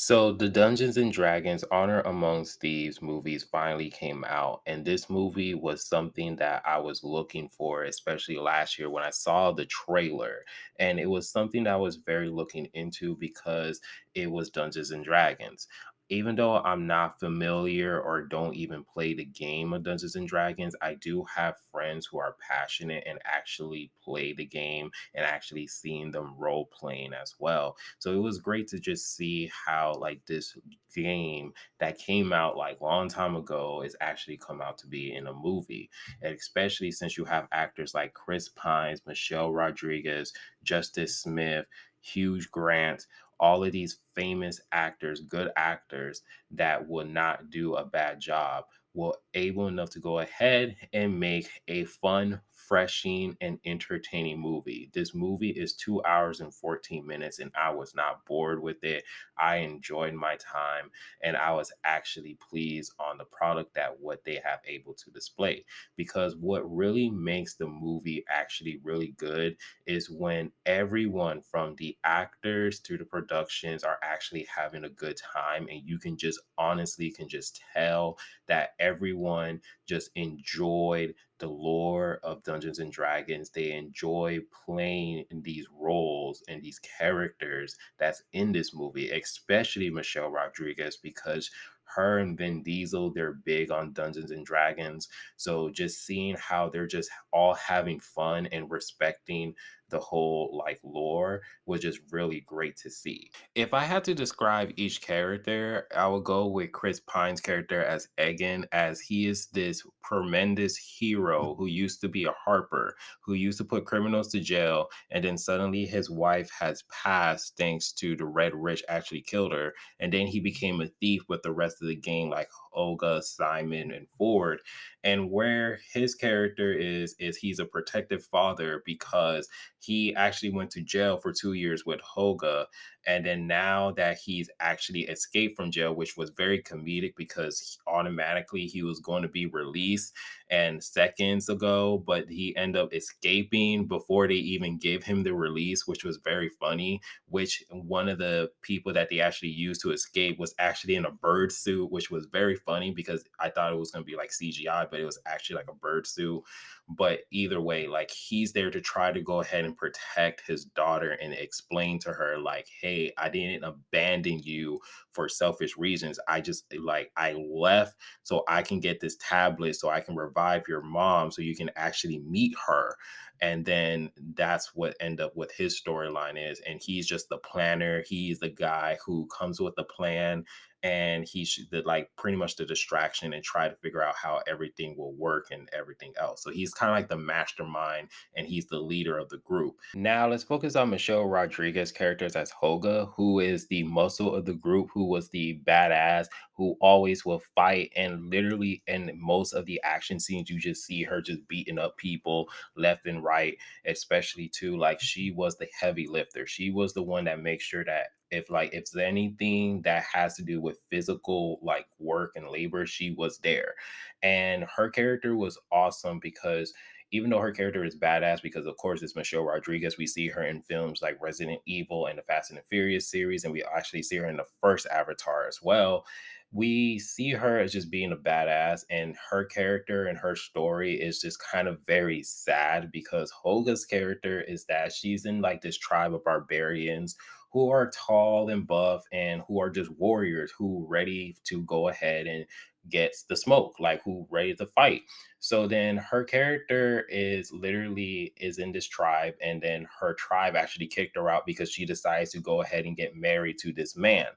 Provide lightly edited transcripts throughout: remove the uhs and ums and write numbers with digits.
So the Dungeons and Dragons Honor Amongst Thieves movies finally came out, and this movie was something that I was looking for, especially last year when I saw the trailer. And it was something that I was very looking into because it was Dungeons and Dragons. Even though I'm not familiar or don't even play the game of Dungeons and Dragons, I do have friends who are passionate and actually play the game and actually seeing them role playing as well. So it was great to just see how like this game that came out like long time ago is actually come out to be in a movie. And especially since you have actors like Chris Pines, Michelle Rodriguez, Justice Smith, Hugh Grant, all of these famous actors, good actors that will not do a bad job, were able enough to go ahead and make a fun, freshing, and entertaining movie. This movie is 2 hours and 14 minutes, and I was not bored with it. I enjoyed my time, and I was actually pleased on the product that what they have able to display. Because what really makes the movie actually really good is when everyone from the actors to the productions are actually having a good time, and you can just honestly can just tell that everyone just enjoyed the lore of Dungeons and Dragons. They enjoy playing in these roles and these characters that's in this movie, especially Michelle Rodriguez, because her and Vin Diesel, they're big on Dungeons and Dragons. So just seeing how they're just all having fun and respecting the whole like lore was just really great to see. If I had to describe each character, I would go with Chris Pine's character as Egan, as he is this tremendous hero who used to be a harper, who used to put criminals to jail, and then suddenly his wife has passed thanks to the Red Rich actually killed her, and then he became a thief with the rest of the gang like Olga, Simon, and Ford. And where his character is he's a protective father because he actually went to jail for 2 years with Hoga, and then now that he's actually escaped from jail, which was very comedic because automatically he was going to be released and seconds ago, but he ended up escaping before they even gave him the release, which was very funny. Which one of the people that they actually used to escape was actually in a bird suit, which was very funny because I thought it was going to be like CGI, but it was actually like a bird suit. But either way, like he's there to try to go ahead and protect his daughter and explain to her, like, hey, I didn't abandon you for selfish reasons. I just like I left so I can get this tablet so I can revive your mom so you can actually meet her. And then that's what end up with his storyline is. And he's just the planner. He's the guy who comes with the plan, and he should the, like pretty much the distraction and try to figure out how everything will work and everything else. So he's kind of like the mastermind, and he's the leader of the group. Now let's focus on Michelle Rodriguez characters as Hoga, who is the muscle of the group, who was the badass, who always will fight, and literally in most of the action scenes you just see her just beating up people left and right, especially too like she was the heavy lifter. She was the one that makes sure that if there's anything that has to do with physical like work and labor, she was there. And her character was awesome because even though her character is badass, because of course it's Michelle Rodriguez, we see her in films like Resident Evil and the Fast and the Furious series, and we actually see her in the first Avatar as well. We see her as just being a badass, and her character and her story is just kind of very sad because Hoga's character is that she's in like this tribe of barbarians who are tall and buff and who are just warriors who ready to go ahead and get the smoke, like who ready to fight. So then her character is literally is in this tribe, and then her tribe actually kicked her out because she decides to go ahead and get married to this man.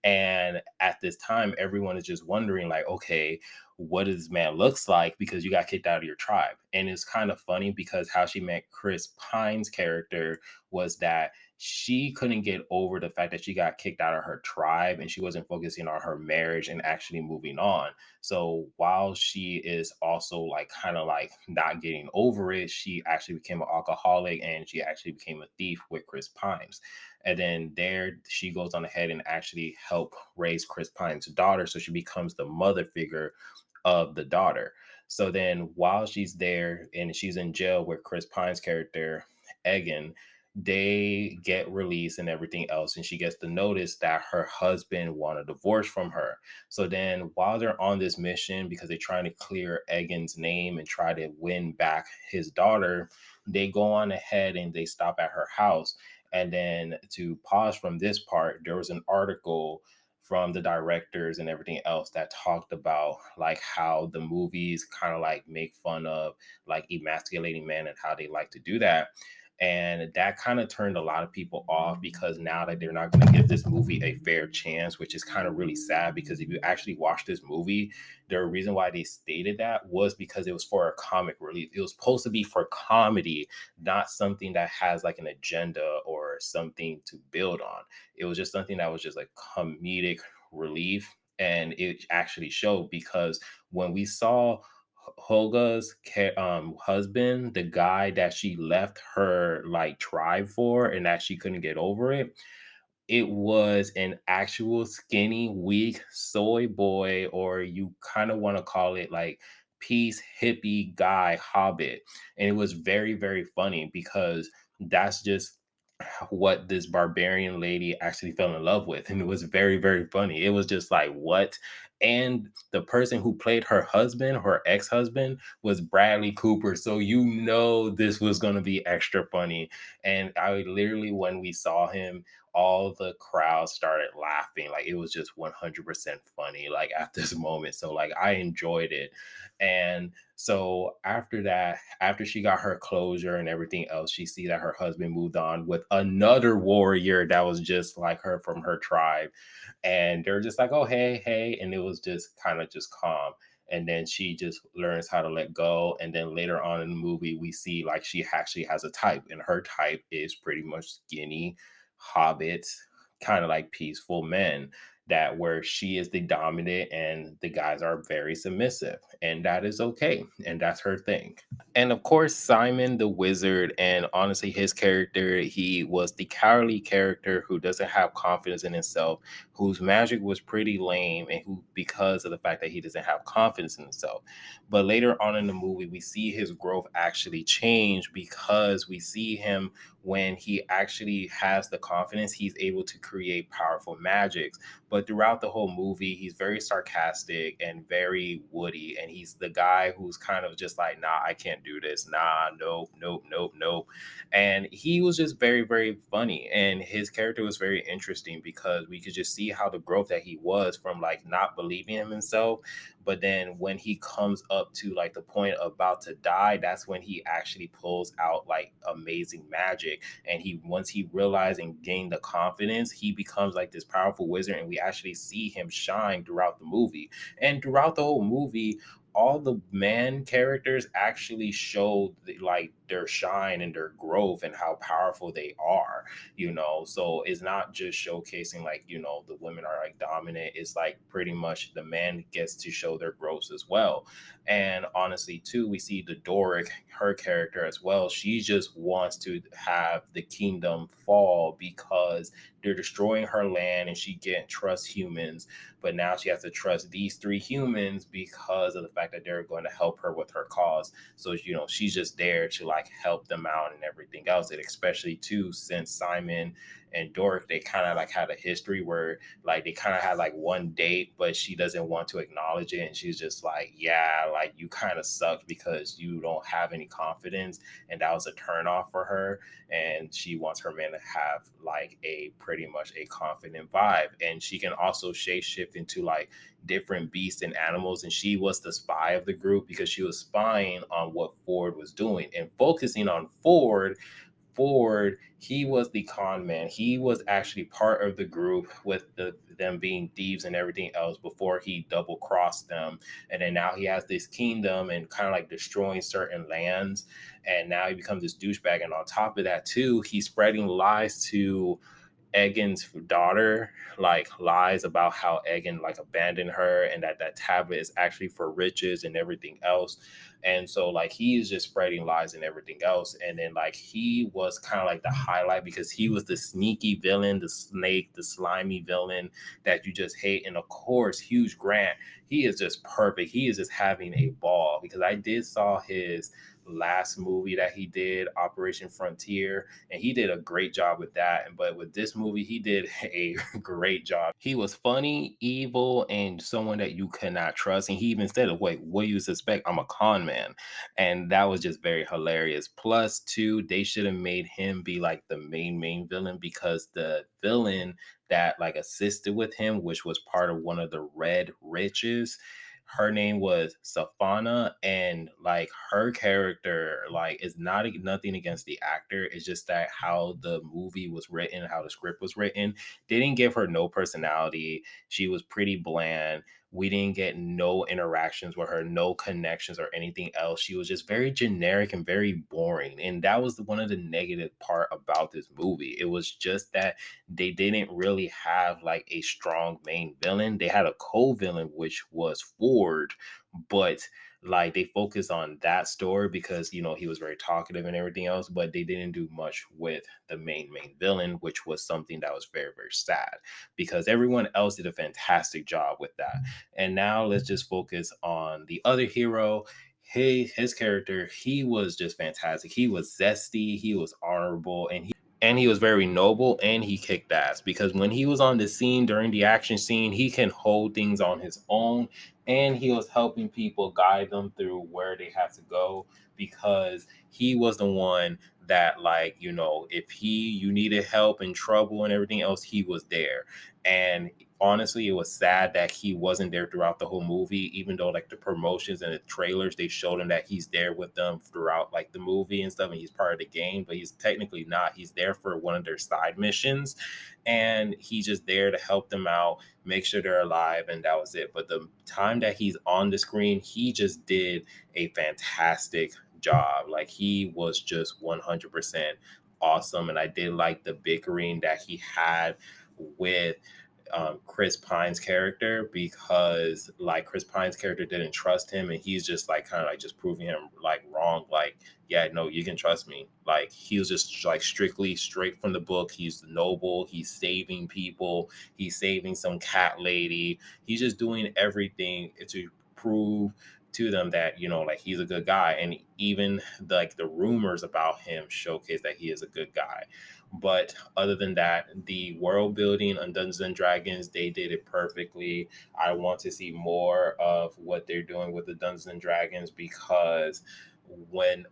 And at this time, everyone is just wondering, like, okay, what does this man looks like because you got kicked out of your tribe. And it's kind of funny because how she met Chris Pine's character was that she couldn't get over the fact that she got kicked out of her tribe, and she wasn't focusing on her marriage and actually moving on. So while she is also like kind of like not getting over it, she actually became an alcoholic, and she actually became a thief with Chris Pines. And then there she goes on ahead and actually help raise Chris Pine's daughter. So she becomes the mother figure of the daughter. So then while she's there and she's in jail with Chris Pine's character, Egan, they get released and everything else, and she gets the notice that her husband want a divorce from her. So then while they're on this mission, because they're trying to clear Egan's name and try to win back his daughter, they go on ahead and they stop at her house. And then to pause from this part, there was an article from the directors and everything else that talked about like how the movies kind of like make fun of like emasculating men and how they like to do that. And that kind of turned a lot of people off because now that they're not going to give this movie a fair chance, which is kind of really sad. Because if you actually watch this movie, the reason why they stated that was because it was for a comic relief. It was supposed to be for comedy, not something that has like an agenda or something to build on. It was just something that was just like comedic relief. And it actually showed because when we saw Hoga's husband, the guy that she left her like tribe for and that she couldn't get over it, it was an actual skinny, weak soy boy, or you kind of want to call it like peace hippie guy hobbit. And it was very, very funny because that's just what this barbarian lady actually fell in love with. And it was very, very funny. It was just like, what? And the person who played her husband, her ex husband, was Bradley Cooper. So you know this was going to be extra funny. And I literally, when we saw him, all the crowd started laughing. Like it was just 100% funny, like at this moment. So, like, I enjoyed it. And so after that, after she got her closure and everything else, she see that her husband moved on with another warrior that was just like her from her tribe. And they're just like, oh, hey, hey. And it was just kind of just calm. And then she just learns how to let go. And then later on in the movie, we see like she actually has a type, and her type is pretty much skinny hobbits, kind of like peaceful men, that where she is the dominant and the guys are very submissive, and that is okay, and that's her thing. And of course, Simon the Wizard, and honestly, his character, he was the cowardly character who doesn't have confidence in himself, whose magic was pretty lame, and who, because of the fact that he doesn't have confidence in himself. But later on in the movie, we see his growth actually change because we see him when he actually has the confidence, he's able to create powerful magics. But throughout the whole movie, he's very sarcastic and very woody. And he's the guy who's kind of just like, nah, I can't do this. Nah, nope, nope, nope, nope. And he was just very, very funny. And his character was very interesting because we could just see how the growth that he was from like not believing in himself. But then when he comes up to like the point about to die, that's when he actually pulls out like amazing magic. And he, once he realized and gained the confidence, he becomes like this powerful wizard. And we actually see him shine throughout the movie. And throughout the whole movie, all the man characters actually showed like their shine and their growth and how powerful they are, so it's not just showcasing like, the women are like dominant. It's like pretty much the man gets to show their growth as well. And honestly too, we see the Doric, her character as well, she just wants to have the kingdom fall because they're destroying her land and she can't trust humans. But now she has to trust these three humans because of the fact that they're going to help her with her cause. So, she's just there to like help them out and everything else. And especially too, since Simon and Doric, they kind of like had a history where like they kind of had like one date, but she doesn't want to acknowledge it. And she's just like, yeah, like you kind of suck because you don't have any confidence. And that was a turn off for her. And she wants her man to have like a pretty much a confident vibe. And she can also shape shift into like different beasts and animals. And she was the spy of the group because she was spying on what Ford was doing and focusing on Ford. Ford, he was the con man. He was actually part of the group with them being thieves and everything else before he double crossed them. And then now he has this kingdom and kind of like destroying certain lands. And now he becomes this douchebag. And on top of that, too, he's spreading lies to Egan's daughter, like lies about how Egan like abandoned her and that that tablet is actually for riches and everything else. And so like he is just spreading lies and everything else. And then like he was kind of like the highlight because he was the sneaky villain, the snake, the slimy villain that you just hate. And of course, Hugh Grant, he is just perfect. He is just having a ball because I did saw his last movie that he did, Operation Frontier, and he did a great job with that. But with this movie, he did a great job. He was funny, evil, and someone that you cannot trust. And he even said, "Wait, what do you suspect? I'm a con man." And that was just very hilarious. Plus, two, they should have made him be like the main villain, because the villain that like assisted with him, which was part of one of the Red Riches, her name was Safana, and like her character like is not nothing against the actor. It's just that how the movie was written, how the script was written, they didn't give her no personality. She was pretty bland. We didn't get no interactions with her, no connections or anything else. She was just very generic and very boring. And that was one of the negative part about this movie. It was just that they didn't really have like a strong main villain. They had a co-villain, which was Ford, but like they focused on that story because he was very talkative and everything else, but they didn't do much with the main villain, which was something that was very sad, because everyone else did a fantastic job with that. And now let's just focus on the other hero. His character, he was just fantastic. He was zesty, he was honorable, and he was very noble, and he kicked ass, because when he was on the scene during the action scene, he can hold things on his own, and he was helping people, guide them through where they had to go, because he was the one that, like, if you needed help and trouble and everything else, he was there. And honestly, it was sad that he wasn't there throughout the whole movie, even though like the promotions and the trailers, they showed him that he's there with them throughout like the movie and stuff, and he's part of the game, but he's technically not. He's there for one of their side missions, and he's just there to help them out, make sure they're alive, and that was it. But the time that he's on the screen, he just did a fantastic job. Like, he was just 100% awesome. And I did like the bickering that he had with Chris Pine's character, because like Chris Pine's character didn't trust him, and he's just like kind of like just proving him like wrong. Like, yeah, no, you can trust me. Like, he was just like strictly straight from the book. He's noble. He's saving people. He's saving some cat lady. He's just doing everything to prove to them that like he's a good guy. And even like the rumors about him showcase that he is a good guy. But other than that, the world building on Dungeons and Dragons, they did it perfectly. I want to see more of what they're doing with the Dungeons and Dragons, because when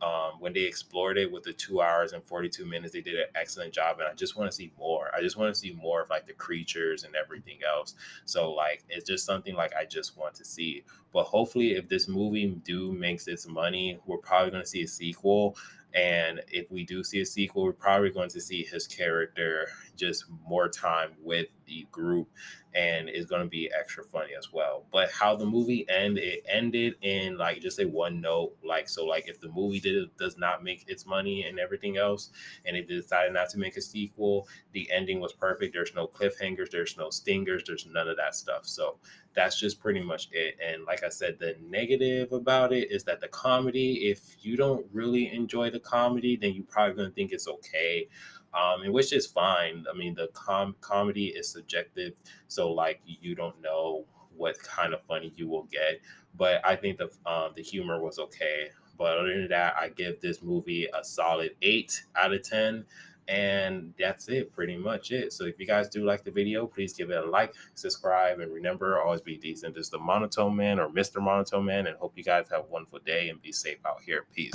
they explored it with the 2 hours and 42 minutes, they did an excellent job. And I just want to see more. I just want to see more of like the creatures and everything else. So like it's just something like I just want to see. But hopefully, if this movie do makes its money, we're probably going to see a sequel. And if we do see a sequel, we're probably going to see his character just more time with the group, and it's going to be extra funny as well. But how the movie it ended in like just a one note. Like, so like if the movie does not make its money and everything else, and it decided not to make a sequel, the ending was perfect. There's no cliffhangers, there's no stingers, there's none of that stuff. So that's just pretty much it. And like I said, the negative about it is that the comedy, if you don't really enjoy the comedy, then you're probably going to think it's okay. And which is fine. I mean, the comedy is subjective, so like you don't know what kind of funny you will get. But I think the humor was okay. But other than that, I give this movie a solid 8 out of 10. And that's it, pretty much it. So if you guys do like the video, please give it a like, subscribe, and remember, always be decent. This is the Monotone Man, or Mr. Monotone Man, and hope you guys have a wonderful day and be safe out here. Peace.